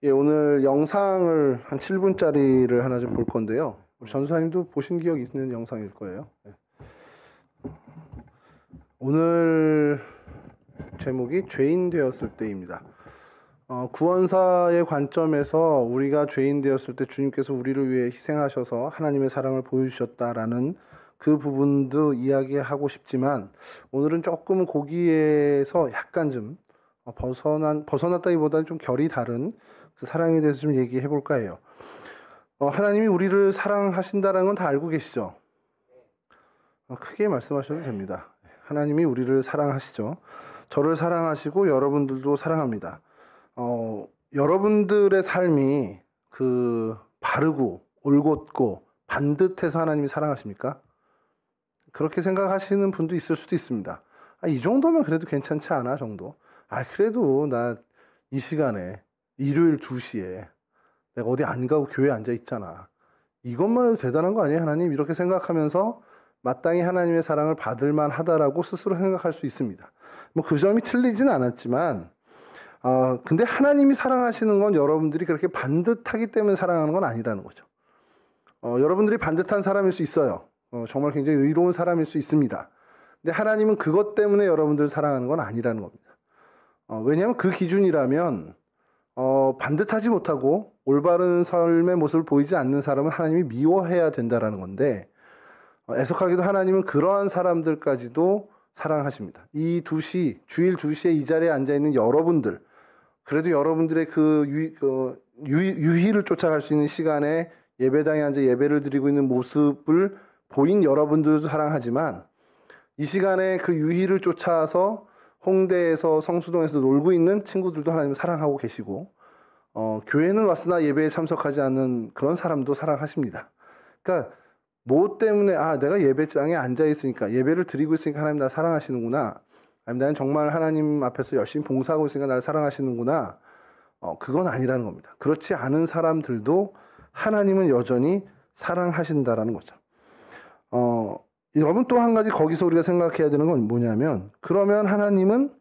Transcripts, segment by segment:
예, 오늘 영상을 한 7분짜리를 하나 좀 볼 건데요. 우리 전사님도 보신 기억 있는 영상일 거예요. 예. 오늘 제목이 죄인 되었을 때입니다. 구원사의 관점에서 우리가 죄인 되었을 때 주님께서 우리를 위해 희생하셔서 하나님의 사랑을 보여주셨다라는 그 부분도 이야기하고 싶지만, 오늘은 조금 거기에서 약간 좀 벗어났다기보다는 좀 결이 다른 그 사랑에 대해서 좀 얘기해 볼까 해요. 하나님이 우리를 사랑하신다는 건 다 알고 계시죠? 크게 말씀하셔도 됩니다. 하나님이 우리를 사랑하시죠. 저를 사랑하시고 여러분들도 사랑합니다. 여러분들의 삶이 바르고 올곧고 반듯해서 하나님이 사랑하십니까? 그렇게 생각하시는 분도 있을 수도 있습니다. 이 정도면 그래도 괜찮지 않아 정도? 그래도 나 이 시간에 일요일 2시에 내가 어디 안 가고 교회에 앉아 있잖아. 이것만 해도 대단한 거 아니에요? 하나님 이렇게 생각하면서 마땅히 하나님의 사랑을 받을 만하다라고 스스로 생각할 수 있습니다. 그 점이 틀리진 않았지만, 근데 하나님이 사랑하시는 건 여러분들이 그렇게 반듯하기 때문에 사랑하는 건 아니라는 거죠. 여러분들이 반듯한 사람일 수 있어요. 정말 굉장히 의로운 사람일 수 있습니다. 근데 하나님은 그것 때문에 여러분들을 사랑하는 건 아니라는 겁니다. 왜냐하면 그 기준이라면 반듯하지 못하고 올바른 삶의 모습을 보이지 않는 사람은 하나님이 미워해야 된다라는 건데, 애석하게도 하나님은 그러한 사람들까지도 사랑하십니다. 주일 2시에 이 자리에 앉아있는 여러분들, 그래도 여러분들의 유희를 쫓아갈 수 있는 시간에 예배당에 앉아 예배를 드리고 있는 모습을 보인 여러분들도 사랑하지만, 이 시간에 그 유희를 쫓아서 홍대에서 성수동에서 놀고 있는 친구들도 하나님을 사랑하고 계시고, 교회는 왔으나 예배에 참석하지 않는 그런 사람도 사랑하십니다. 그러니까 뭐 때문에 내가 예배장에 앉아 있으니까, 예배를 드리고 있으니까 하나님 나 사랑하시는구나, 아니면 나는 정말 하나님 앞에서 열심히 봉사하고 있으니까 나를 사랑하시는구나, 그건 아니라는 겁니다. 그렇지 않은 사람들도 하나님은 여전히 사랑하신다라는 거죠. 여러분 또 한 가지 거기서 우리가 생각해야 되는 건 뭐냐면, 그러면 하나님은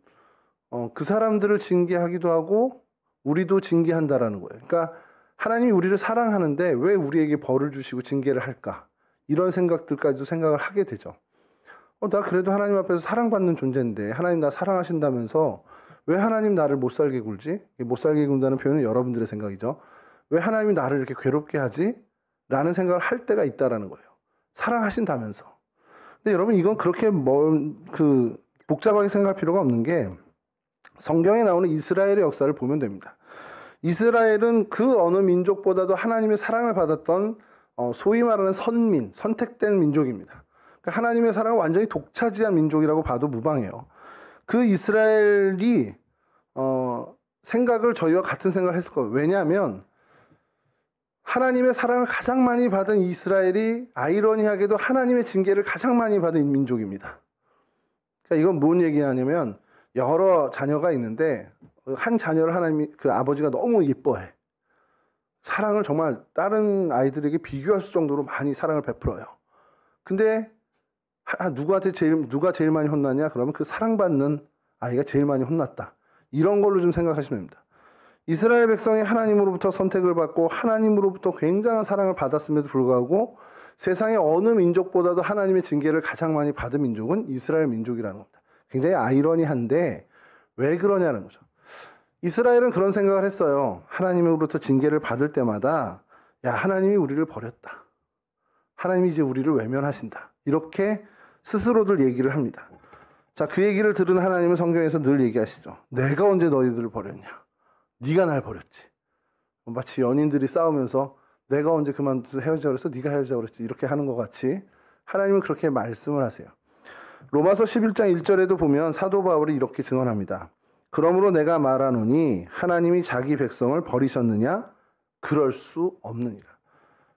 그 사람들을 징계하기도 하고 우리도 징계한다라는 거예요. 그러니까 하나님이 우리를 사랑하는데 왜 우리에게 벌을 주시고 징계를 할까? 이런 생각들까지도 생각을 하게 되죠. 나 그래도 하나님 앞에서 사랑받는 존재인데 하나님 나 사랑하신다면서 왜 하나님 나를 못 살게 굴지? 못 살게 군다는 표현은 여러분들의 생각이죠. 왜 하나님이 나를 이렇게 괴롭게 하지? 라는 생각을 할 때가 있다라는 거예요. 사랑하신다면서. 근데 여러분 이건 그렇게 복잡하게 생각할 필요가 없는 게, 성경에 나오는 이스라엘의 역사를 보면 됩니다. 이스라엘은 그 어느 민족보다도 하나님의 사랑을 받았던 소위 말하는 선택된 민족입니다. 그러니까 하나님의 사랑을 완전히 독차지한 민족이라고 봐도 무방해요. 그 이스라엘이 생각을 저희와 같은 생각을 했을 거예요. 왜냐하면 하나님의 사랑을 가장 많이 받은 이스라엘이 아이러니하게도 하나님의 징계를 가장 많이 받은 민족입니다. 그러니까 이건 뭔 얘기냐면, 여러 자녀가 있는데 한 자녀를 그 아버지가 너무 예뻐해. 사랑을 정말 다른 아이들에게 비교할 정도로 많이 사랑을 베풀어요. 근데 누가 제일 많이 혼나냐? 그러면 그 사랑받는 아이가 제일 많이 혼났다. 이런 걸로 좀 생각하시면 됩니다. 이스라엘 백성이 하나님으로부터 선택을 받고 하나님으로부터 굉장한 사랑을 받았음에도 불구하고 세상의 어느 민족보다도 하나님의 징계를 가장 많이 받은 민족은 이스라엘 민족이라는 겁니다. 굉장히 아이러니한데 왜 그러냐는 거죠. 이스라엘은 그런 생각을 했어요. 하나님으로부터 징계를 받을 때마다 하나님이 우리를 버렸다. 하나님이 이제 우리를 외면하신다. 이렇게 스스로들 얘기를 합니다. 자, 그 얘기를 들은 하나님은 성경에서 늘 얘기하시죠. 내가 언제 너희들을 버렸냐? 네가 날 버렸지. 마치 연인들이 싸우면서 내가 언제 그만둬서 헤어지자 그랬어? 네가 헤어지자 그랬지. 이렇게 하는 것 같이 하나님은 그렇게 말씀을 하세요. 로마서 11장 1절에도 보면 사도 바울이 이렇게 증언합니다. 그러므로 내가 말하노니 하나님이 자기 백성을 버리셨느냐? 그럴 수 없느니라.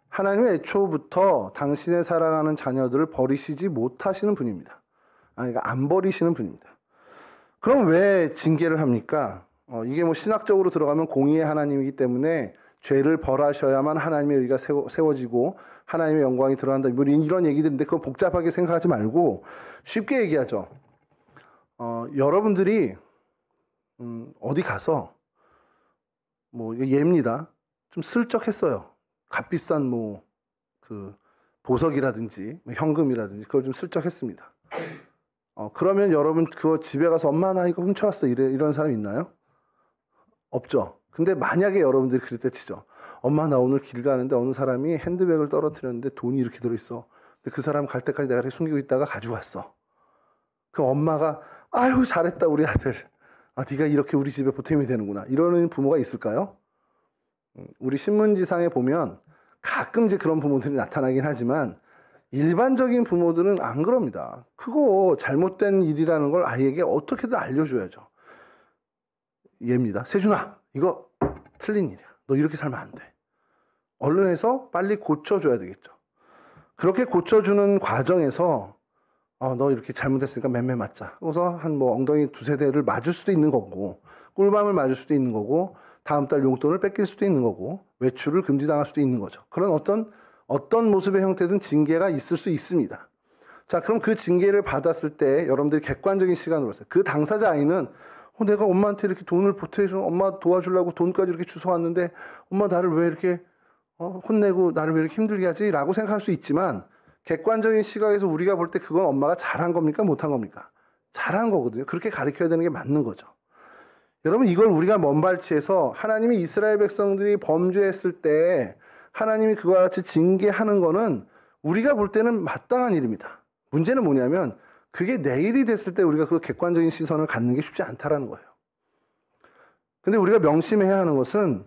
하나님은 애초부터 당신의 사랑하는 자녀들을 버리시지 못하시는 분입니다. 그러니까 안 버리시는 분입니다. 그럼 왜 징계를 합니까? 이게 신학적으로 들어가면 공의의 하나님이기 때문에 죄를 벌하셔야만 하나님의 의가 세워지고 하나님의 영광이 드러난다. 이런 얘기들인데 그건 복잡하게 생각하지 말고 쉽게 얘기하죠. 여러분들이 어디 가서 이거 예입니다. 좀 슬쩍 했어요. 값비싼 그 보석이라든지 현금이라든지 그걸 좀 슬쩍 했습니다. 그러면 여러분 그거 집에 가서 엄마 나 이거 훔쳐왔어 이런 사람 있나요? 없죠. 근데 만약에 여러분들이 그랬다 치죠. 엄마 나 오늘 길 가는데 어느 사람이 핸드백을 떨어뜨렸는데 돈이 이렇게 들어있어. 근데 그 사람 갈 때까지 내가 이렇게 숨기고 있다가 가져왔어. 그럼 엄마가 아유 잘했다 우리 아들. 네가 이렇게 우리 집에 보탬이 되는구나. 이러는 부모가 있을까요? 우리 신문지상에 보면 가끔 이제 그런 부모들이 나타나긴 하지만 일반적인 부모들은 안 그럽니다. 그거 잘못된 일이라는 걸 아이에게 어떻게든 알려줘야죠. 얘입니다. 세준아, 이거 틀린 일이야. 너 이렇게 살면 안 돼. 얼른 해서 빨리 고쳐줘야 되겠죠. 그렇게 고쳐주는 과정에서 너 이렇게 잘못했으니까 맴매 맞자. 그래서 한 엉덩이 두세 대를 맞을 수도 있는 거고 꿀밤을 맞을 수도 있는 거고 다음 달 용돈을 뺏길 수도 있는 거고 외출을 금지당할 수도 있는 거죠. 그런 어떤 모습의 형태든 징계가 있을 수 있습니다. 자, 그럼 그 징계를 받았을 때 여러분들이 객관적인 시간으로 보세요. 그 당사자 아이는 내가 엄마한테 이렇게 돈을 보태서 엄마 도와주려고 돈까지 이렇게 주워왔는데 엄마 나를 왜 이렇게 혼내고 나를 왜 이렇게 힘들게 하지? 라고 생각할 수 있지만 객관적인 시각에서 우리가 볼 때 그건 엄마가 잘한 겁니까? 못한 겁니까? 잘한 거거든요. 그렇게 가르쳐야 되는 게 맞는 거죠. 여러분 이걸 우리가 먼발치해서 하나님이 이스라엘 백성들이 범죄했을 때 하나님이 그와 같이 징계하는 거는 우리가 볼 때는 마땅한 일입니다. 문제는 뭐냐면 그게 내일이 됐을 때 우리가 그 객관적인 시선을 갖는 게 쉽지 않다라는 거예요. 근데 우리가 명심해야 하는 것은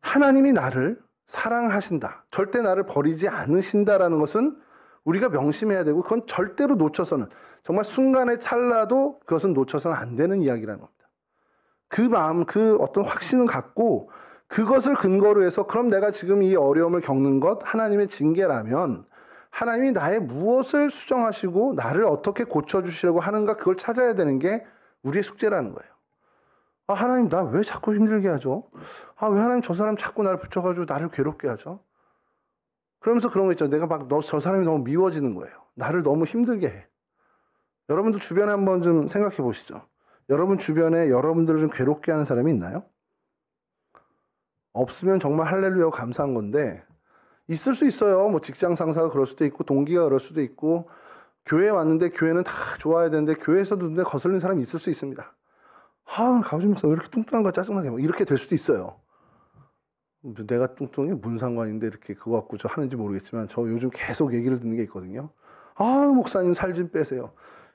하나님이 나를 사랑하신다. 절대 나를 버리지 않으신다라는 것은 우리가 명심해야 되고 그건 절대로 놓쳐서는 정말 순간의 찰나도 그것은 놓쳐서는 안 되는 이야기라는 겁니다. 그 마음, 그 어떤 확신을 갖고 그것을 근거로 해서 그럼 내가 지금 이 어려움을 겪는 것 하나님의 징계라면 하나님이 나의 무엇을 수정하시고 나를 어떻게 고쳐주시려고 하는가 그걸 찾아야 되는 게 우리의 숙제라는 거예요. 하나님 나 왜 자꾸 힘들게 하죠? 왜 하나님 저 사람 자꾸 나를 붙여가지고 나를 괴롭게 하죠? 그러면서 그런 거 있죠. 내가 저 사람이 너무 미워지는 거예요. 나를 너무 힘들게 해. 여러분들 주변에 한번 좀 생각해 보시죠. 여러분 주변에 여러분들을 좀 괴롭게 하는 사람이 있나요? 없으면 정말 할렐루야 감사한 건데 있을 수 있어요. 직장 상사가 그럴 수도 있고 동기가 그럴 수도 있고 교회에 왔는데 교회는 다 좋아야 되는데 교회에서도 눈에 거슬리는 사람이 있을 수 있습니다. 가오집에서 왜 이렇게 뚱뚱한 거 짜증나게 이렇게 될 수도 있어요. 내가 뚱뚱해? 무슨 상관인데 이렇게 그거 갖고 저 하는지 모르겠지만 저 요즘 계속 얘기를 듣는 게 있거든요. 목사님 살 좀 빼세요.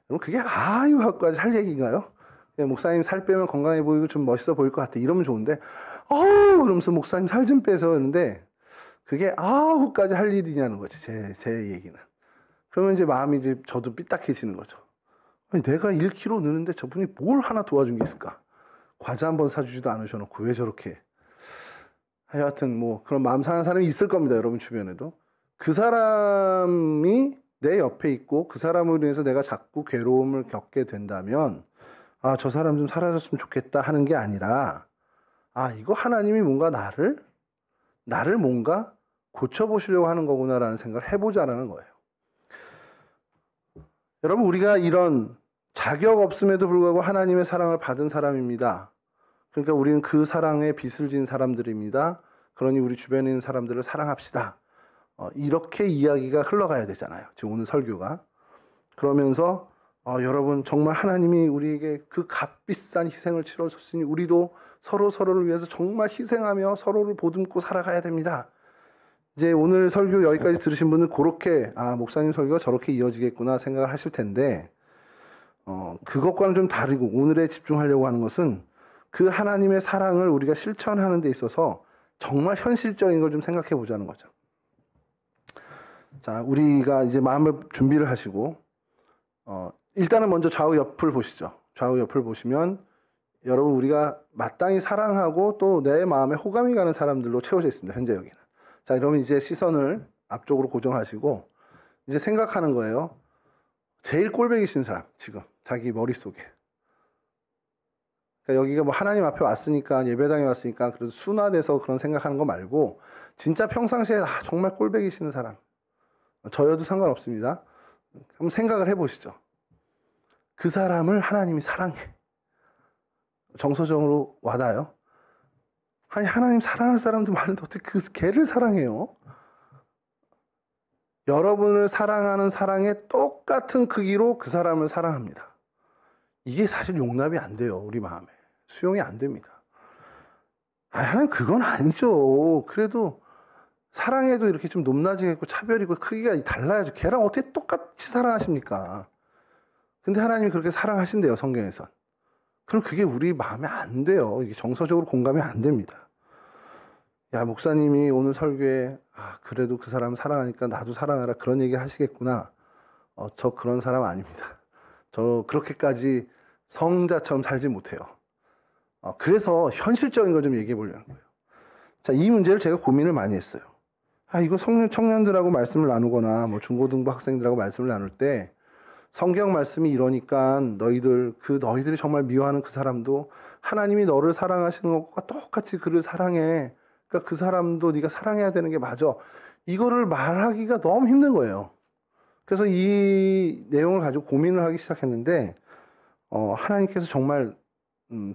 여러분 그게 하고까지 할 얘기인가요? 목사님 살 빼면 건강해 보이고 좀 멋있어 보일 것 같아. 이러면 좋은데 그러면서 목사님 살 좀 빼세요 했는데 그게 후까지 할 일이냐는 거지 제 얘기는. 그러면 이제 마음이 이제 저도 삐딱해지는 거죠. 내가 1kg 느는데 저분이 뭘 하나 도와준 게 있을까? 과자 한번 사주지도 않으셔놓고 왜 저렇게. 하여튼 그런 마음 상한 사람이 있을 겁니다. 여러분 주변에도. 그 사람이 내 옆에 있고 그 사람으로 인해서 내가 자꾸 괴로움을 겪게 된다면 저 사람 좀 사라졌으면 좋겠다 하는 게 아니라 이거 하나님이 뭔가 나를 뭔가 고쳐보시려고 하는 거구나라는 생각을 해보자라는 거예요. 여러분 우리가 이런 자격 없음에도 불구하고 하나님의 사랑을 받은 사람입니다. 그러니까 우리는 그 사랑에 빚을 진 사람들입니다. 그러니 우리 주변에 있는 사람들을 사랑합시다. 이렇게 이야기가 흘러가야 되잖아요. 지금 오늘 설교가. 그러면서 여러분 정말 하나님이 우리에게 그 값비싼 희생을 치러줬으니 우리도 서로를 위해서 정말 희생하며 서로를 보듬고 살아가야 됩니다. 이제 오늘 설교 여기까지 들으신 분은 그렇게 목사님 설교가 저렇게 이어지겠구나 생각을 하실 텐데 그것과는 좀 다르고 오늘에 집중하려고 하는 것은 그 하나님의 사랑을 우리가 실천하는 데 있어서 정말 현실적인 걸 좀 생각해 보자는 거죠. 자, 우리가 이제 마음을 준비를 하시고 일단은 먼저 좌우 옆을 보시죠. 좌우 옆을 보시면 여러분 우리가 마땅히 사랑하고 또 내 마음에 호감이 가는 사람들로 채워져 있습니다. 현재 여기는. 자, 여러분 이제 시선을 앞쪽으로 고정하시고 이제 생각하는 거예요. 제일 꼴배기신 사람 지금 자기 머릿속에. 그러니까 여기가 하나님 앞에 왔으니까 예배당에 왔으니까 그래도 순화돼서 그런 생각하는 거 말고 진짜 평상시에 정말 꼴배기시는 사람. 저여도 상관없습니다. 한번 생각을 해보시죠. 그 사람을 하나님이 사랑해. 정서적으로 와닿아요. 아니 하나님 사랑할 사람도 많은데 어떻게 그 걔를 사랑해요? 여러분을 사랑하는 사랑의 똑같은 크기로 그 사람을 사랑합니다. 이게 사실 용납이 안 돼요. 우리 마음에. 수용이 안 됩니다. 하나님 그건 아니죠. 그래도 사랑해도 이렇게 좀 높낮이겠고 차별이고 크기가 달라야죠. 걔랑 어떻게 똑같이 사랑하십니까? 근데 하나님이 그렇게 사랑하신대요. 성경에선. 그럼 그게 우리 마음에 안 돼요. 이게 정서적으로 공감이 안 됩니다. 야, 목사님이 오늘 설교에 그래도 그 사람 사랑하니까 나도 사랑하라 그런 얘기 하시겠구나. 저 그런 사람 아닙니다. 저 그렇게까지 성자처럼 살지 못해요. 그래서 현실적인 걸 좀 얘기해 보려는 거예요. 자, 이 문제를 제가 고민을 많이 했어요. 이거 청년들하고 말씀을 나누거나 뭐 중고등부 학생들하고 말씀을 나눌 때 성경 말씀이 이러니까 너희들이 정말 미워하는 그 사람도 하나님이 너를 사랑하시는 것과 똑같이 그를 사랑해. 그러니까 그 사람도 네가 사랑해야 되는 게 맞아. 이거를 말하기가 너무 힘든 거예요. 그래서 이 내용을 가지고 고민을 하기 시작했는데 하나님께서 정말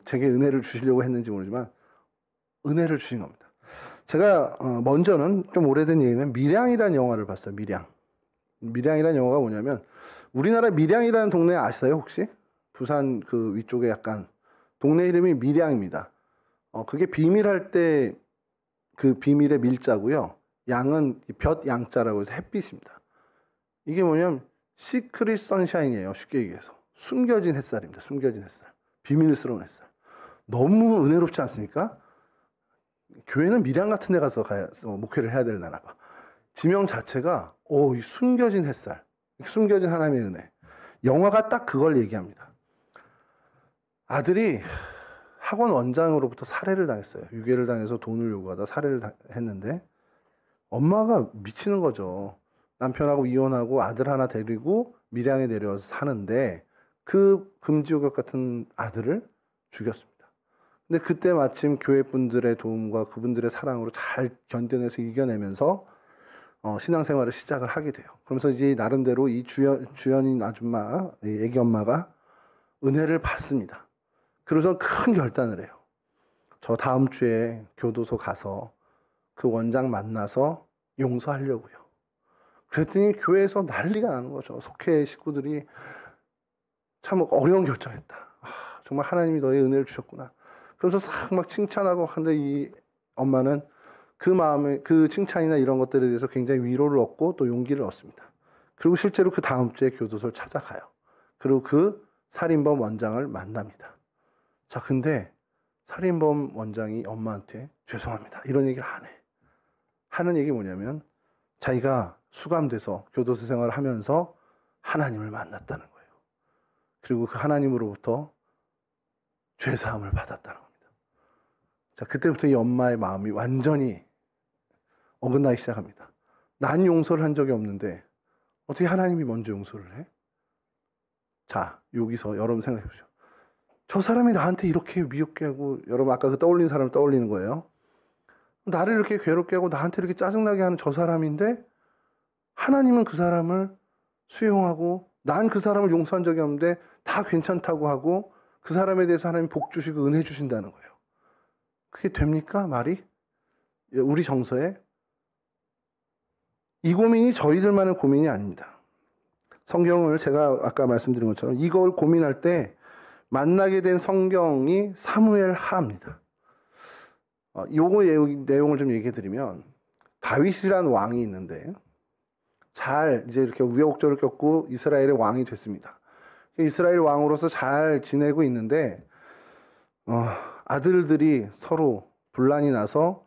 제게 은혜를 주시려고 했는지 모르지만 은혜를 주신 겁니다. 제가 먼저는 좀 오래된 얘기는 밀양이라는 영화를 봤어요. 밀양이라는 영화가 뭐냐면 우리나라 밀양이라는 동네 아시나요 혹시? 부산 그 위쪽에 약간 동네 이름이 밀양입니다. 그게 비밀할 때 그 비밀의 밀자고요. 양은 볕 양자라고 해서 햇빛입니다. 이게 뭐냐면 시크릿 선샤인이에요. 쉽게 얘기해서 숨겨진 햇살입니다. 숨겨진 햇살, 비밀스러운 햇살. 너무 은혜롭지 않습니까? 교회는 밀양 같은 데 가서 목회를 해야 되려나 봐. 지명 자체가 이 숨겨진 햇살, 숨겨진 하나님의 은혜. 영화가 딱 그걸 얘기합니다. 아들이 학원 원장으로부터 살해를 당했어요. 유괴를 당해서 돈을 요구하다 살해를 했는데 엄마가 미치는 거죠. 남편하고 이혼하고 아들 하나 데리고 밀양에 내려와서 사는데 그 금지옥역 같은 아들을 죽였습니다. 근데 그때 마침 교회 분들의 도움과 그분들의 사랑으로 잘 견뎌내서 이겨내면서 신앙생활을 시작을 하게 돼요. 그러면서 이제 나름대로 이 주연인 아줌마, 애기 엄마가 은혜를 받습니다. 그래서 큰 결단을 해요. 저 다음 주에 교도소 가서 그 원장 만나서 용서하려고요. 그랬더니 교회에서 난리가 나는 거죠. 속회 식구들이 참 어려운 결정했다. 정말 하나님이 너의 은혜를 주셨구나. 그래서 막 칭찬하고 하는데 이 엄마는 그 마음에 그 칭찬이나 이런 것들에 대해서 굉장히 위로를 얻고 또 용기를 얻습니다. 그리고 실제로 그 다음 주에 교도소를 찾아가요. 그리고 그 살인범 원장을 만납니다. 자, 근데 살인범 원장이 엄마한테 죄송합니다. 이런 얘기를 안 해. 하는 얘기 뭐냐면 자기가 수감돼서 교도소 생활을 하면서 하나님을 만났다는 거예요. 그리고 그 하나님으로부터 죄사함을 받았다는 겁니다. 자, 그때부터 이 엄마의 마음이 완전히 어긋나기 시작합니다. 난 용서를 한 적이 없는데 어떻게 하나님이 먼저 용서를 해? 자, 여기서 여러분 생각해 보십시오. 저 사람이 나한테 이렇게 미흡게 하고, 여러분 아까 그 떠올린 사람을 떠올리는 거예요. 나를 이렇게 괴롭게 하고 나한테 이렇게 짜증나게 하는 저 사람인데 하나님은 그 사람을 수용하고 난 그 사람을 용서한 적이 없는데 다 괜찮다고 하고 그 사람에 대해서 하나님 복 주시고 은혜 주신다는 거예요. 그게 됩니까? 말이? 우리 정서에? 이 고민이 저희들만의 고민이 아닙니다. 성경을 제가 아까 말씀드린 것처럼 이걸 고민할 때 만나게 된 성경이 사무엘 하입니다. 요거 내용을 좀 얘기해 드리면 다윗이라는 왕이 있는데 잘 이제 이렇게 우여곡절을 겪고 이스라엘의 왕이 됐습니다. 이스라엘 왕으로서 잘 지내고 있는데 아들들이 서로 분란이 나서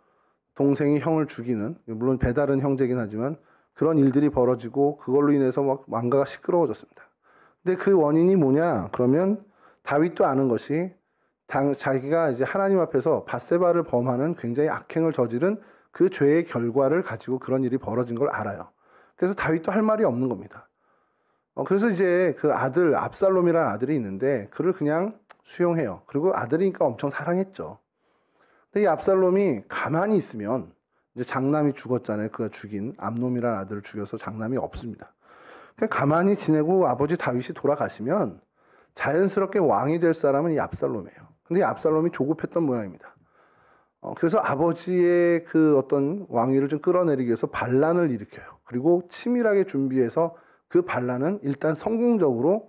동생이 형을 죽이는, 물론 배다른 형제긴 하지만 그런 일들이 벌어지고 그걸로 인해서 막 왕가가 시끄러워졌습니다. 근데 그 원인이 뭐냐? 그러면 다윗도 아는 것이 자기가 이제 하나님 앞에서 밧세바를 범하는 굉장히 악행을 저지른 그 죄의 결과를 가지고 그런 일이 벌어진 걸 알아요. 그래서 다윗도 할 말이 없는 겁니다. 그래서 이제 그 아들 압살롬이라는 아들이 있는데 그를 그냥 수용해요. 그리고 아들이니까 엄청 사랑했죠. 근데 이 압살롬이 가만히 있으면 이제 장남이 죽었잖아요. 그가 죽인 암놈이라는 아들을 죽여서 장남이 없습니다. 그냥 가만히 지내고 아버지 다윗이 돌아가시면 자연스럽게 왕이 될 사람은 이 압살롬이에요. 근데 이 압살롬이 조급했던 모양입니다. 그래서 아버지의 그 어떤 왕위를 좀 끌어내리기 위해서 반란을 일으켜요. 그리고 치밀하게 준비해서 그 반란은 일단 성공적인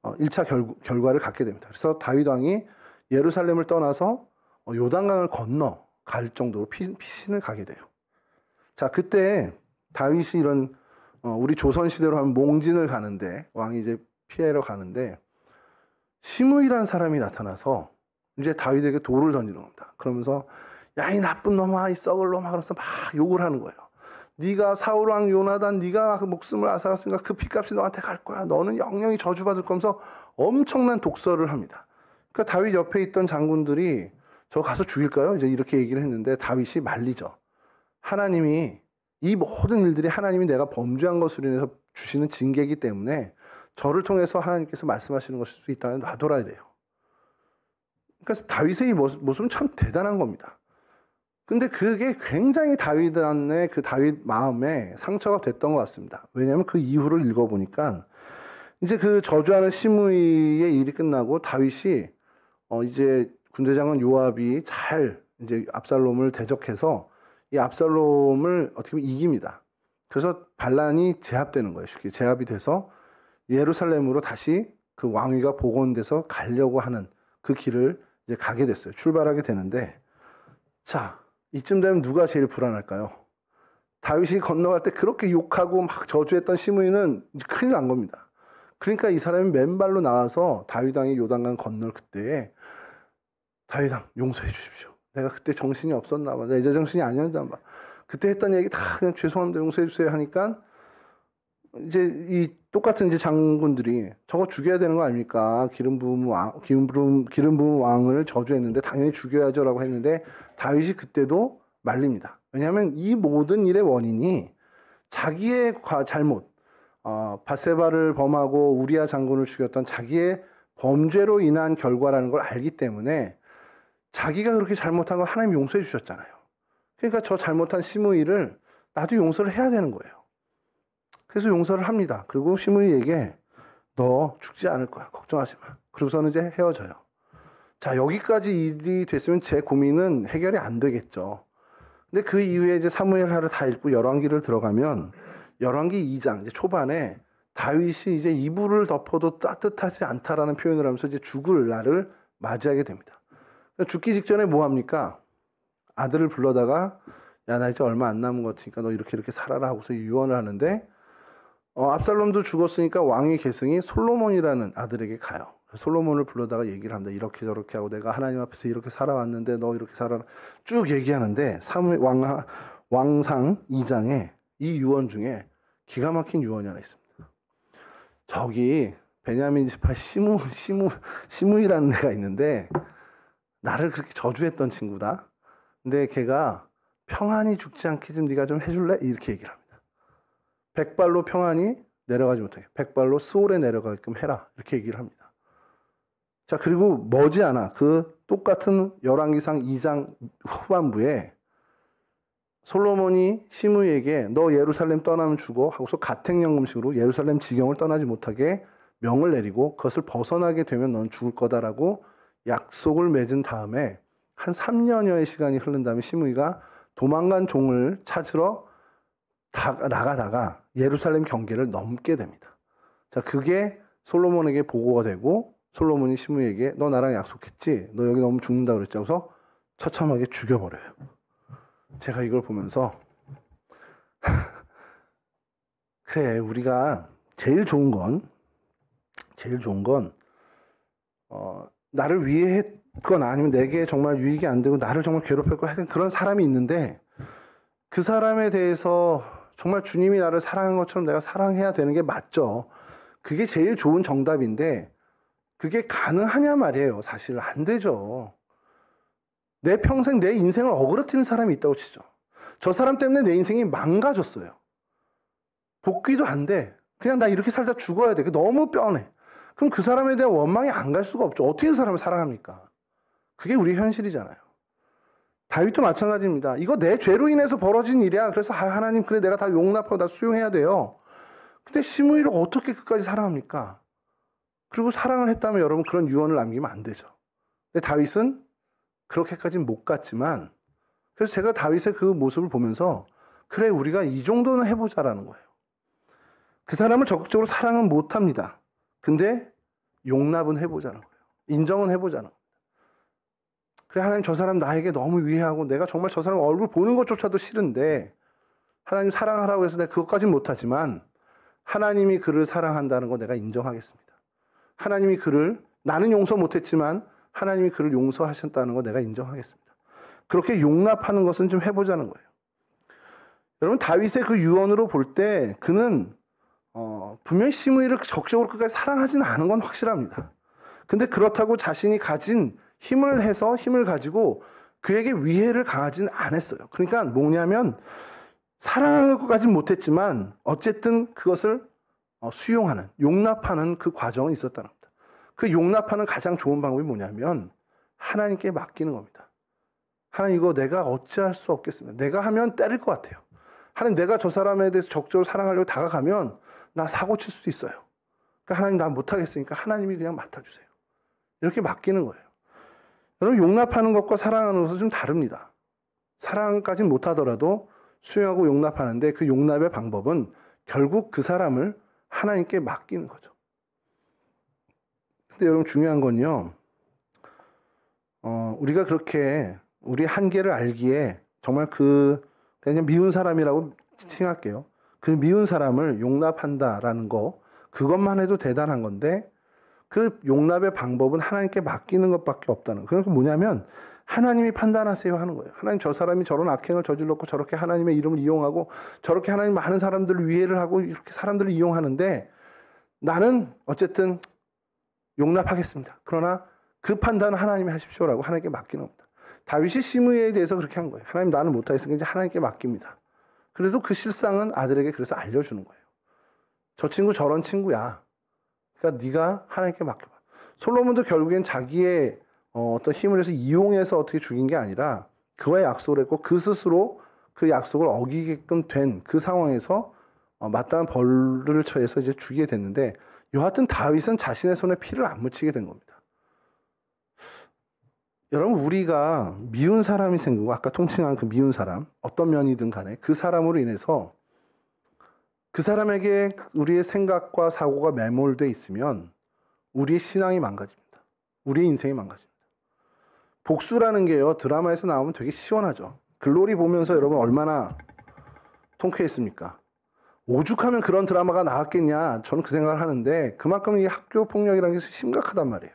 1차 결과를 갖게 됩니다. 그래서 다윗 왕이 예루살렘을 떠나서 요단강을 건너 갈 정도로 피신을 가게 돼요. 자, 그때 다윗이 이런 우리 조선 시대로 하면 몽진을 가는데 왕이 이제 피하러 가는데 시므이라는 사람이 나타나서 이제 다윗에게 돌을 던지는 겁니다. 그러면서 야, 이 나쁜 놈아, 이 썩을 놈아, 그러면서 막 욕을 하는 거예요. 네가 사울 왕 요나단, 네가 그 목숨을 앗아갔으니까 그 핏값이 너한테 갈 거야. 너는 영영이 저주받을 거면서 엄청난 독설을 합니다. 그러니까 다윗 옆에 있던 장군들이 저 가서 죽일까요? 이제 이렇게 얘기를 했는데 다윗이 말리죠. 하나님이 이 모든 일들이 하나님이 내가 범죄한 것으로 인해서 주시는 징계이기 때문에 저를 통해서 하나님께서 말씀하시는 것일 수 있다면 놔둬야 돼요. 그러니까 다윗의 이 모습은 참 대단한 겁니다. 근데 그게 굉장히 다윗의 그 다윗 마음에 상처가 됐던 것 같습니다. 왜냐하면 그 이후를 읽어보니까 이제 그 저주하는 시므이의 일이 끝나고 다윗이 이제 군대장관 요압이 잘 이제 압살롬을 대적해서 이 압살롬을 어떻게 보면 이깁니다. 그래서 반란이 제압되는 거예요. 쉽게 제압이 돼서 예루살렘으로 다시 그 왕위가 복원돼서 가려고 하는 그 길을 이제 가게 됐어요. 출발하게 되는데, 자, 이쯤 되면 누가 제일 불안할까요? 다윗이 건너갈 때 그렇게 욕하고 막 저주했던 시므이는 이제 큰일 난 겁니다. 그러니까 이 사람이 맨발로 나와서 다윗 왕이 요단강 건널 그때에 다윗 왕 용서해 주십시오. 내가 그때 정신이 없었나 봐. 내 정신이 아니었나 봐. 그때 했던 얘기 다 그냥 죄송합니다. 용서해 주세요 하니까 이제 이 똑같은 이제 장군들이 저거 죽여야 되는 거 아닙니까? 기름 부은 왕을 저주했는데 당연히 죽여야죠라고 했는데 다윗이 그때도 말립니다. 왜냐하면 이 모든 일의 원인이 자기의 잘못, 밧세바를 범하고 우리아 장군을 죽였던 자기의 범죄로 인한 결과라는 걸 알기 때문에 자기가 그렇게 잘못한 걸 하나님 용서해 주셨잖아요. 그러니까 저 잘못한 시므이를 나도 용서를 해야 되는 거예요. 그래서 용서를 합니다. 그리고 시므이에게 너 죽지 않을 거야. 걱정하지 마. 그러고서는 이제 헤어져요. 자, 여기까지 일이 됐으면 제 고민은 해결이 안 되겠죠. 근데 그 이후에 이제 사무엘하를 다 읽고 열왕기를 들어가면 열왕기 2장 이제 초반에 다윗이 이제 이불을 덮어도 따뜻하지 않다라는 표현을 하면서 이제 죽을 날을 맞이하게 됩니다. 죽기 직전에 뭐 합니까? 아들을 불러다가 야, 나 이제 얼마 안 남은 것 같으니까 너 이렇게 살아라 하고서 유언을 하는데 압살롬도 죽었으니까 왕위 계승이 솔로몬이라는 아들에게 가요. 솔로몬을 불러다가 얘기를 합니다. 이렇게 저렇게 하고 내가 하나님 앞에서 이렇게 살아왔는데 너 이렇게 살아라. 쭉 얘기하는데 왕상 2장에 이 유언 중에 기가 막힌 유언이 하나 있습니다. 저기 베냐민 지파 시므이라는 애가 있는데 나를 그렇게 저주했던 친구다. 근데 걔가 평안히 죽지 않게 좀 네가 좀 해줄래? 이렇게 얘기를 합니다. 백발로 평안히 내려가지 못하게 백발로 스올에 내려가게끔 해라. 이렇게 얘기를 합니다. 자, 그리고 머지않아 그 똑같은 열왕기상 2장 후반부에 솔로몬이 시므이에게 너 예루살렘 떠나면 죽어 하고서 가택연금식으로 예루살렘 지경을 떠나지 못하게 명을 내리고 그것을 벗어나게 되면 넌 죽을 거다라고 약속을 맺은 다음에 한 3년여의 시간이 흐른 다음에 시므이가 도망간 종을 찾으러 나가다가 예루살렘 경계를 넘게 됩니다. 자, 그게 솔로몬에게 보고가 되고 솔로몬이 시므이에게 너 나랑 약속했지? 너 여기 너무 죽는다 그랬지? 하고서 처참하게 죽여버려요. 제가 이걸 보면서 그래, 우리가 제일 좋은 건 나를 위해 했거나 아니면 내게 정말 유익이 안 되고 나를 정말 괴롭혔고 하여튼 그런 사람이 있는데 그 사람에 대해서 정말 주님이 나를 사랑한 것처럼 내가 사랑해야 되는 게 맞죠. 그게 제일 좋은 정답인데 그게 가능하냐 말이에요. 사실 안 되죠. 내 평생 내 인생을 어그러뜨리는 사람이 있다고 치죠. 저 사람 때문에 내 인생이 망가졌어요. 복귀도 안 돼. 그냥 나 이렇게 살다 죽어야 돼. 너무 뻔해. 그럼 그 사람에 대한 원망이 안 갈 수가 없죠. 어떻게 그 사람을 사랑합니까? 그게 우리 현실이잖아요. 다윗도 마찬가지입니다. 이거 내 죄로 인해서 벌어진 일이야. 그래서 하나님 그래 내가 다 용납하고 다 수용해야 돼요. 근데 시므이를 어떻게 끝까지 사랑합니까? 그리고 사랑을 했다면 여러분 그런 유언을 남기면 안 되죠. 근데 다윗은 그렇게까지는 못 갔지만, 그래서 제가 다윗의 그 모습을 보면서 그래, 우리가 이 정도는 해보자라는 거예요. 그 사람을 적극적으로 사랑은 못합니다. 근데 용납은 해보자는 거예요. 인정은 해보자는 거예요. 그래, 하나님, 저 사람 나에게 너무 위해하고 내가 정말 저 사람 얼굴 보는 것조차도 싫은데 하나님 사랑하라고 해서 내가 그것까지는 못하지만 하나님이 그를 사랑한다는 거 내가 인정하겠습니다. 하나님이 그를, 나는 용서 못했지만 하나님이 그를 용서하셨다는 거 내가 인정하겠습니다. 그렇게 용납하는 것은 좀 해보자는 거예요. 여러분, 다윗의 그 유언으로 볼 때 그는 분명히 시므이를 적극적으로 끝까지 사랑하지는 않은 건 확실합니다. 근데 그렇다고 자신이 가진 힘을 가지고 그에게 위해를 가하지는 않았어요. 그러니까 뭐냐면 사랑하는 것까지는 못했지만 어쨌든 그것을 수용하는, 용납하는 그 과정은 있었다는 겁니다. 그 용납하는 가장 좋은 방법이 뭐냐면 하나님께 맡기는 겁니다. 하나님, 이거 내가 어찌할 수 없겠습니다. 내가 하면 때릴 것 같아요. 하나님, 내가 저 사람에 대해서 적극적으로 사랑하려고 다가가면 나 사고 칠 수도 있어요. 그러니까 하나님, 나 못하겠으니까 하나님이 그냥 맡아주세요. 이렇게 맡기는 거예요. 여러분, 용납하는 것과 사랑하는 것은 좀 다릅니다. 사랑까지는 못하더라도 수용하고 용납하는데 그 용납의 방법은 결국 그 사람을 하나님께 맡기는 거죠. 근데 여러분, 중요한 건요, 우리가 그렇게 우리 한계를 알기에 정말 그냥 미운 사람이라고 칭할게요. 그 미운 사람을 용납한다라는 거, 그것만 해도 대단한 건데 그 용납의 방법은 하나님께 맡기는 것밖에 없다는 거예요. 그러니까 뭐냐면 하나님이 판단하세요 하는 거예요. 하나님, 저 사람이 저런 악행을 저질렀고 저렇게 하나님의 이름을 이용하고 저렇게 하나님 많은 사람들을 위해를 하고 이렇게 사람들을 이용하는데 나는 어쨌든 용납하겠습니다. 그러나 그 판단은 하나님이 하십시오라고 하나님께 맡기는 겁니다. 다윗이 시므이에 대해서 그렇게 한 거예요. 하나님, 나는 못하겠으니까 이제 하나님께 맡깁니다. 그래도 그 실상은 아들에게 그래서 알려주는 거예요. 저 친구 저런 친구야. 그러니까 네가 하나님께 맡겨봐. 솔로몬도 결국엔 자기의 어떤 힘을 해서 이용해서 어떻게 죽인 게 아니라 그와 약속을 했고 그 스스로 그 약속을 어기게끔 된 그 상황에서 마땅한 벌을 처해서 이제 죽이게 됐는데, 여하튼 다윗은 자신의 손에 피를 안 묻히게 된 겁니다. 여러분, 우리가 미운 사람이 생기고 아까 통칭한 그 미운 사람, 어떤 면이든 간에 그 사람으로 인해서 그 사람에게 우리의 생각과 사고가 매몰되어 있으면 우리의 신앙이 망가집니다. 우리의 인생이 망가집니다. 복수라는 게요, 드라마에서 나오면 되게 시원하죠. 글로리 보면서 여러분 얼마나 통쾌했습니까? 오죽하면 그런 드라마가 나왔겠냐, 저는 그 생각을 하는데 그만큼 이 학교 폭력이라는 게 심각하단 말이에요.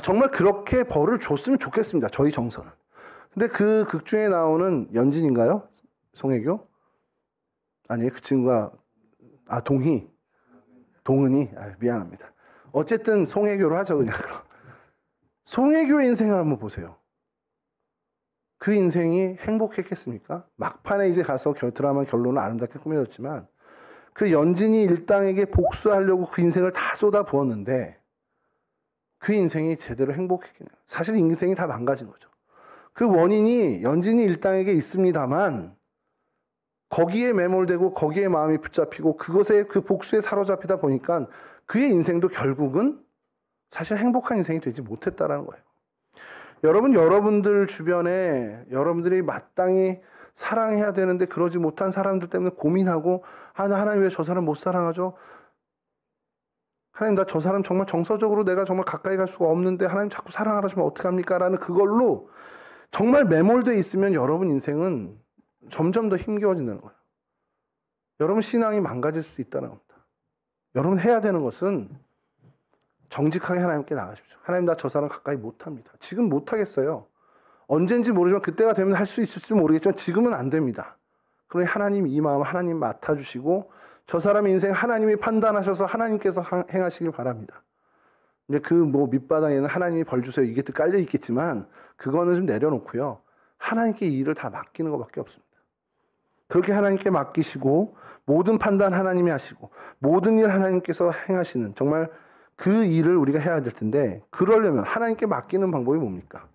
정말 그렇게 벌을 줬으면 좋겠습니다. 저희 정서는. 근데 그 극 중에 나오는 연진인가요? 송혜교? 아니에요. 그 친구가 동은이. 미안합니다. 어쨌든 송혜교로 하죠, 그냥. 송혜교의 인생을 한번 보세요. 그 인생이 행복했겠습니까? 막판에 이제 가서 드라마 결론은 아름답게 꾸며졌지만 그 연진이 일당에게 복수하려고 그 인생을 다 쏟아 부었는데 그 인생이 제대로 행복했겠냐? 사실 인생이 다 망가진 거죠. 그 원인이 연진이 일당에게 있습니다만 거기에 매몰되고 거기에 마음이 붙잡히고 그것에 그 복수에 사로잡히다 보니까 그의 인생도 결국은 사실 행복한 인생이 되지 못했다라는 거예요. 여러분들 주변에 여러분들이 마땅히 사랑해야 되는데 그러지 못한 사람들 때문에 고민하고 하나님, 왜 저 사람 못 사랑하죠? 하나님, 나 저 사람 정말 정서적으로 내가 정말 가까이 갈 수가 없는데 하나님 자꾸 사랑하라 하시면 어떡합니까? 라는 그걸로 정말 매몰되어 있으면 여러분 인생은 점점 더 힘겨워진다는 거예요. 여러분 신앙이 망가질 수 있다는 겁니다. 여러분 해야 되는 것은 정직하게 하나님께 나가십시오. 하나님, 나 저 사람 가까이 못합니다. 지금 못하겠어요. 언젠지 모르지만 그때가 되면 할 수 있을지 모르겠지만 지금은 안 됩니다. 그러니 하나님, 이 마음 하나님 맡아주시고 저 사람의 인생 하나님이 판단하셔서 하나님께서 행하시길 바랍니다. 이제 그 밑바닥에는 하나님이 벌 주세요 이게 또 깔려 있겠지만 그거는 좀 내려놓고요. 하나님께 이 일을 다 맡기는 것밖에 없습니다. 그렇게 하나님께 맡기시고 모든 판단 하나님이 하시고 모든 일 하나님께서 행하시는 정말 그 일을 우리가 해야 될 텐데, 그러려면 하나님께 맡기는 방법이 뭡니까?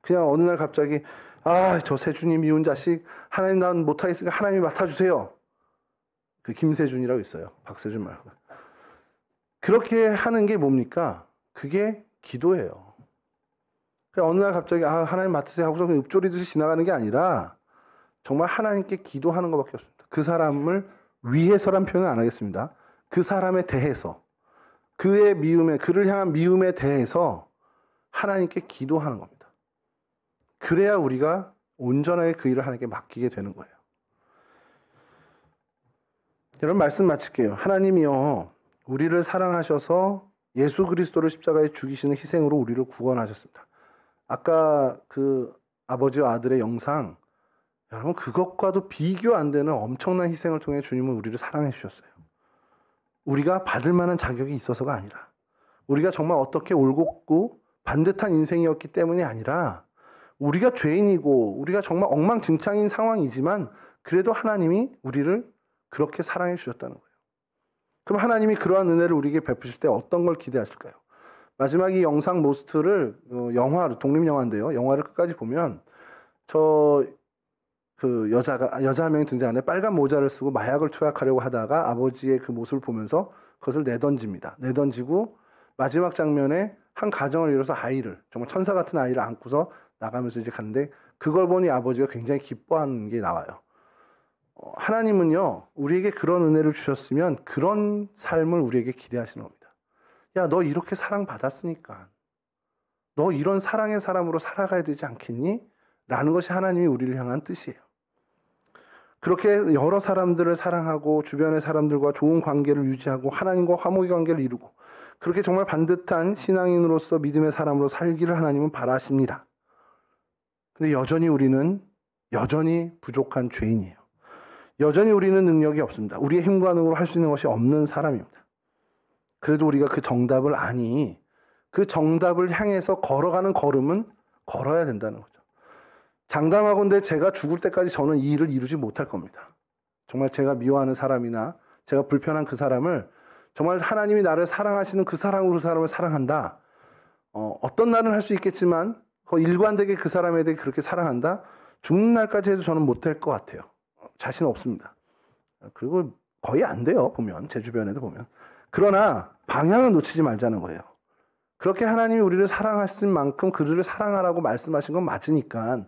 그냥 어느 날 갑자기 저 세준이 미운 자식, 하나님 난 못하겠으니까 하나님이 맡아주세요. 그 김세준이라고 있어요. 박세준 말고. 그렇게 하는 게 뭡니까? 그게 기도예요. 그냥 어느 날 갑자기 하나님 맡으세요 하고서 그냥 읊조리듯이 지나가는 게 아니라 정말 하나님께 기도하는 것밖에 없습니다. 그 사람을 위해서란 표현은 안 하겠습니다. 그 사람에 대해서, 그의 미움에, 그를 향한 미움에 대해서 하나님께 기도하는 겁니다. 그래야 우리가 온전하게 그 일을 하나님께 맡기게 되는 거예요. 여러분, 말씀 마칠게요. 하나님이요, 우리를 사랑하셔서 예수 그리스도를 십자가에 죽이시는 희생으로 우리를 구원하셨습니다. 아까 그 아버지와 아들의 영상, 여러분, 그것과도 비교 안 되는 엄청난 희생을 통해 주님은 우리를 사랑해 주셨어요. 우리가 받을 만한 자격이 있어서가 아니라, 우리가 정말 어떻게 올곧고 반듯한 인생이었기 때문이 아니라, 우리가 죄인이고 우리가 정말 엉망진창인 상황이지만 그래도 하나님이 우리를 그렇게 사랑해 주셨다는 거예요. 그럼 하나님이 그러한 은혜를 우리에게 베푸실 때 어떤 걸 기대하실까요? 마지막 이 영상 모스트를 영화로, 독립영화인데요. 영화를 끝까지 보면 여자 한 명이 등장하는데 빨간 모자를 쓰고 마약을 투약하려고 하다가 아버지의 그 모습을 보면서 그것을 내던집니다. 내던지고 마지막 장면에 한 가정을 이뤄서 아이를, 정말 천사 같은 아이를 안고서 나가면서 이제 가는데 그걸 보니 아버지가 굉장히 기뻐하는 게 나와요. 하나님은요, 우리에게 그런 은혜를 주셨으면 그런 삶을 우리에게 기대하시는 겁니다. 야, 너 이렇게 사랑받았으니까 너 이런 사랑의 사람으로 살아가야 되지 않겠니? 라는 것이 하나님이 우리를 향한 뜻이에요. 그렇게 여러 사람들을 사랑하고 주변의 사람들과 좋은 관계를 유지하고 하나님과 화목의 관계를 이루고 그렇게 정말 반듯한 신앙인으로서 믿음의 사람으로 살기를 하나님은 바라십니다. 근데 여전히 우리는 부족한 죄인이에요. 여전히 우리는 능력이 없습니다. 우리의 힘과 능으로 할 수 있는 것이 없는 사람입니다. 그래도 우리가 그 정답을 아니, 그 정답을 향해서 걸어가는 걸음은 걸어야 된다는 거죠. 장담하건대 제가 죽을 때까지 저는 이 일을 이루지 못할 겁니다. 정말 제가 미워하는 사람이나 제가 불편한 그 사람을 정말 하나님이 나를 사랑하시는 그 사랑으로 그 사람을 사랑한다. 어떤 날은 할 수 있겠지만 일관되게 그 사람에 대해 그렇게 사랑한다. 죽는 날까지 해도 저는 못할 것 같아요. 자신 없습니다. 그리고 거의 안 돼요. 보면 제 주변에도 보면. 그러나 방향을 놓치지 말자는 거예요. 그렇게 하나님이 우리를 사랑하신 만큼 그들을 사랑하라고 말씀하신 건 맞으니까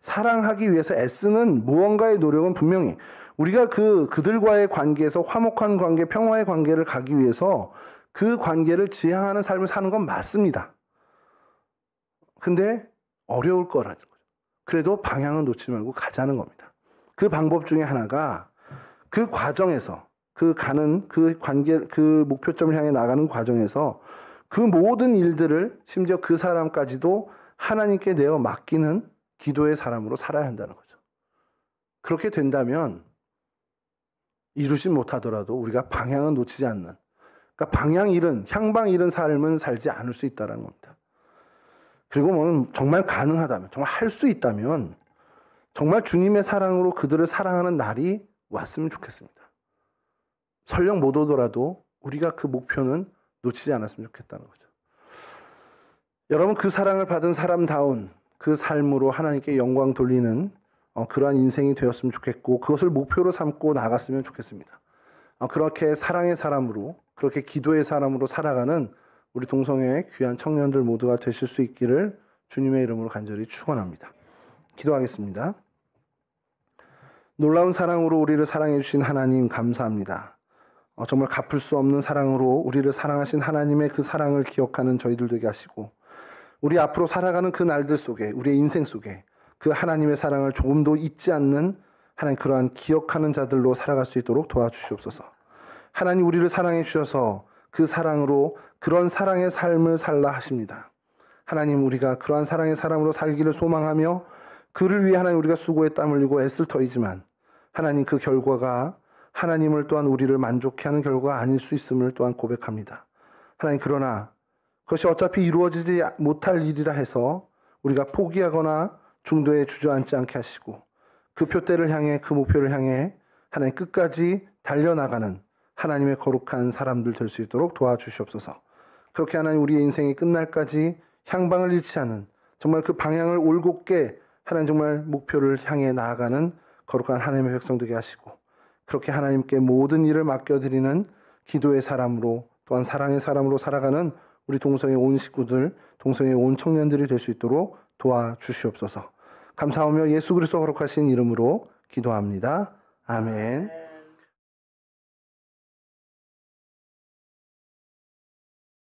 사랑하기 위해서 애쓰는 무언가의 노력은 분명히 우리가 그들과의 관계에서 화목한 관계, 평화의 관계를 가기 위해서 그 관계를 지향하는 삶을 사는 건 맞습니다. 근데 어려울 거라는 거죠. 그래도 방향은 놓치지 말고 가자는 겁니다. 그 방법 중에 하나가 그 과정에서 그 관계, 그 목표점을 향해 나가는 과정에서 그 모든 일들을 심지어 그 사람까지도 하나님께 내어 맡기는 기도의 사람으로 살아야 한다는 거죠. 그렇게 된다면 이루지 못하더라도 우리가 방향은 놓치지 않는, 그러니까 향방 잃은 삶은 살지 않을 수 있다는 겁니다. 그리고 정말 가능하다면, 정말 할 수 있다면 정말 주님의 사랑으로 그들을 사랑하는 날이 왔으면 좋겠습니다. 설령 못 오더라도 우리가 그 목표는 놓치지 않았으면 좋겠다는 거죠. 여러분, 그 사랑을 받은 사람다운 그 삶으로 하나님께 영광 돌리는 그러한 인생이 되었으면 좋겠고 그것을 목표로 삼고 나갔으면 좋겠습니다. 그렇게 사랑의 사람으로, 그렇게 기도의 사람으로 살아가는 우리 동성애의 귀한 청년들 모두가 되실 수 있기를 주님의 이름으로 간절히 축원합니다. 기도하겠습니다. 놀라운 사랑으로 우리를 사랑해 주신 하나님 감사합니다. 정말 갚을 수 없는 사랑으로 우리를 사랑하신 하나님의 그 사랑을 기억하는 저희들 되게 하시고 우리 앞으로 살아가는 그 날들 속에, 우리의 인생 속에 그 하나님의 사랑을 조금도 잊지 않는 하나님 그러한 기억하는 자들로 살아갈 수 있도록 도와주시옵소서. 하나님 우리를 사랑해 주셔서 그 사랑으로 그런 사랑의 삶을 살라 하십니다. 하나님 우리가 그러한 사랑의 사람으로 살기를 소망하며 그를 위해 하나님 우리가 수고에 땀 흘리고 애쓸 터이지만 하나님 그 결과가 하나님을 또한 우리를 만족해 하는 결과가 아닐 수 있음을 또한 고백합니다. 하나님 그러나 그것이 어차피 이루어지지 못할 일이라 해서 우리가 포기하거나 중도에 주저앉지 않게 하시고 그 표대를 향해 그 목표를 향해 하나님 끝까지 달려나가는 하나님의 거룩한 사람들 될 수 있도록 도와주시옵소서. 그렇게 하나님 우리의 인생이 끝날까지 향방을 잃지 않은 정말 그 방향을 올곧게 하나님 정말 목표를 향해 나아가는 거룩한 하나님의 백성 되게 하시고 그렇게 하나님께 모든 일을 맡겨드리는 기도의 사람으로 또한 사랑의 사람으로 살아가는 우리 동성애 온 식구들, 동성애 온 청년들이 될 수 있도록 도와주시옵소서. 감사하며 예수 그리스도 거룩하신 이름으로 기도합니다. 아멘.